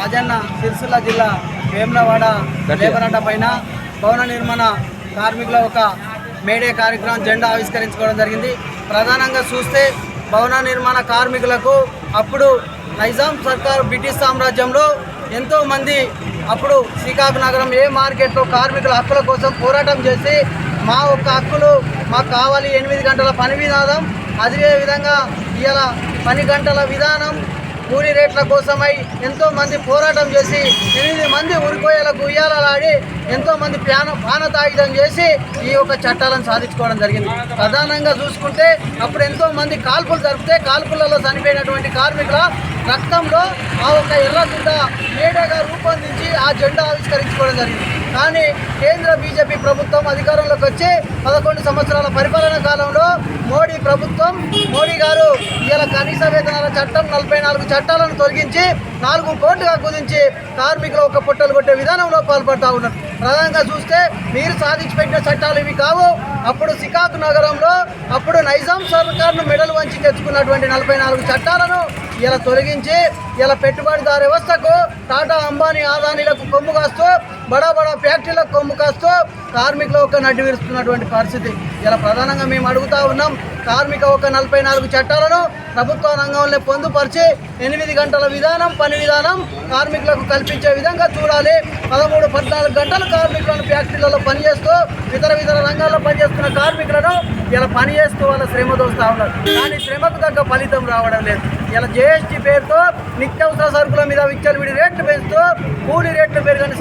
రాజన్న సిరిసిల్ల జిల్లా వేములవాడ లేబర్ అడ్డా పైన భవన నిర్మాణ కార్మికుల ఒక మేడే కార్యక్రమం జెండా ఆవిష్కరించుకోవడం జరిగింది. ప్రధానంగా చూస్తే భవన నిర్మాణ కార్మికులకు అప్పుడు నైజాం సర్కార్ బ్రిటిష్ సామ్రాజ్యంలో ఎంతోమంది అప్పుడు శ్రీకాకుళం నగరం ఏ మార్కెట్లో కార్మికుల హక్కుల కోసం పోరాటం చేసి మా ఒక్క హక్కులు మాకు కావాలి, 8 గంటల పని విధానం, అదేవిధంగా ఇవాళ 10 గంటల విధానం, కూలీ రేట్ల కోసమై ఎంతోమంది పోరాటం చేసి 8 మంది ఉరికోయలకు ఉయ్యాలలాడి ఎంతోమంది పానతాయుధం చేసి ఈ యొక్క చట్టాలను సాధించుకోవడం జరిగింది. ప్రధానంగా చూసుకుంటే అప్పుడు ఎంతోమంది కాల్పులు జరిపితే కాల్పులలో చనిపోయినటువంటి కార్మికుల రక్తంలో ఆ ఒక ఎర్రగుడ్డ మేడగా రూపొందించి ఆ జెండా ఆవిష్కరించుకోవడం జరిగింది. కానీ కేంద్ర బీజేపీ ప్రభుత్వం అధికారంలోకి వచ్చి 11 సంవత్సరాల పరిపాలన కాలంలో మోడీ గారు ఇలా కనీస వేతనాల చట్టం 44 చట్టాలను తొలగించి 4 కోట్లుగా కుదించి కార్మికులు ఒక పొట్టలు కొట్టే విధానంలో పాల్పడతా ఉన్నారు. ప్రధానంగా చూస్తే మీరు సాధించి పెట్టిన చట్టాలు ఇవి కావు. అప్పుడు శ్రీకాకుళం నగరంలో అప్పుడు నైజాం సర్కార్ను మెడలు వంచి తెచ్చుకున్నటువంటి 44 చట్టాలను ఇలా తొలగించి ఇలా పెట్టుబడిదారు వ్యవస్థకు టాటా అంబానీ ఆదానీలకు కొమ్ము కాస్తూ బడా ఫ్యాక్టరీలకు కొమ్ము కాస్తూ కార్మికులు ఒక నడ్డి విరుస్తున్నటువంటి పరిస్థితి. ఇలా ప్రధానంగా మేము అడుగుతా ఉన్నాం, కార్మిక ఒక 44 చట్టాలను ప్రభుత్వ రంగంలో పొందుపరిచి 8 గంటల విధానం, పని విధానం కార్మికులకు కల్పించే విధంగా చూడాలి. 13-14 గంటలు కార్మికులను ఫ్యాక్టరీలలో పనిచేస్తూ ఇతర రంగాల్లో పనిచేస్తున్న కార్మికులను ఇలా పనిచేస్తూ వాళ్ళ శ్రమ దోస్తూ ఉన్నారు. కానీ శ్రమకు తగ్గ ఫలితం రావడం లేదు. ఇలా జీఎస్టీ పేరుతో నిత్యావసర సరుకుల మీద విచ్చలవిడి రేట్లు పెంచుతూ కూలీ రేట్లు పెరిగిన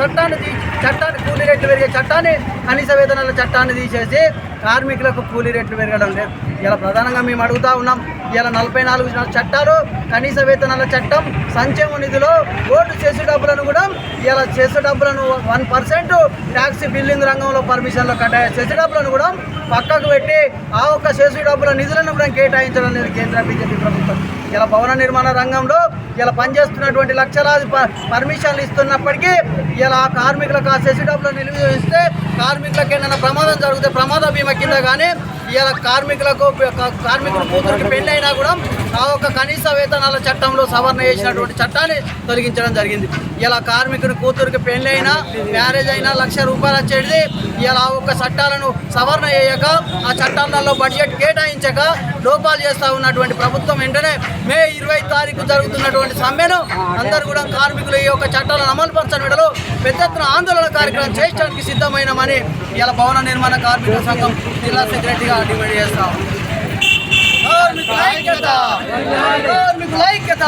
కూలీ రేట్లు పెరిగే చట్టాన్ని, కనీస వేతనాల చట్టాన్ని తీసేసి కార్మికులకు కూలీ రేట్లు పెరగడం లేదు. ఇలా ప్రధానంగా మేము అడుగుతా ఉన్నాం, ఇలా 44 చట్టాలు, కనీస వేతనాల చట్టం, సంక్షేమ నిధిలో ఓటు చేసే డబ్బులను కూడా ఇలా చేసే డబ్బులను 1% ట్యాక్సీ బిల్లింగ్ రంగంలో పర్మిషన్లో కట్టాయి చేసే డబ్బులను కూడా పక్కకు పెట్టి ఆ ఒక్క చేసే డబ్బుల నిధులను కూడా కేటాయించడం లేదు కేంద్ర బీజేపీ ప్రభుత్వం. ఇలా భవన నిర్మాణ రంగంలో ఇలా పనిచేస్తున్నటువంటి లక్షలాది పర్మిషన్లు ఇస్తున్నప్పటికీ ఇలా కార్మికులకు ఆ చేసే డబ్బులను నిలువ ఇస్తే కార్మికులకు ఏదైనా ప్రమాదం జరిగితే ప్రమాద బీమా కింద కానీ ఇలా కార్మికుల కూతురికి పెళ్లి అయినా కూడా ఆ ఒక్క కనీస వేతనాల చట్టంలో సవరణ చేసినటువంటి చట్టాన్ని తొలగించడం జరిగింది. ఇలా కార్మికుని కూతురికి పెళ్లి అయినా మ్యారేజ్ అయినా ₹1,00,000 వచ్చేది ఇలా ఆ ఒక్క చట్టాలను సవరణ చేయక ఆ చట్టాలలో బడ్జెట్ కేటాయించక లోపాలు చేస్తూ ఉన్నటువంటి ప్రభుత్వం వెంటనే మే 20 తారీఖు జరుగుతున్నటువంటి సమ్మెను అందరూ కూడా కార్మికులు ఈ యొక్క చట్టాలను అమలుపరచని విడలో పెద్ద ఎత్తున ఆందోళన కార్యక్రమం చేయడానికి సిద్ధమైనమని ఇలా భవన నిర్మాణ కార్మిక సంఘం జిల్లా సెక్రటరీగా డిమాండ్ చేస్తాం. కార్మికుల ఐక్యత.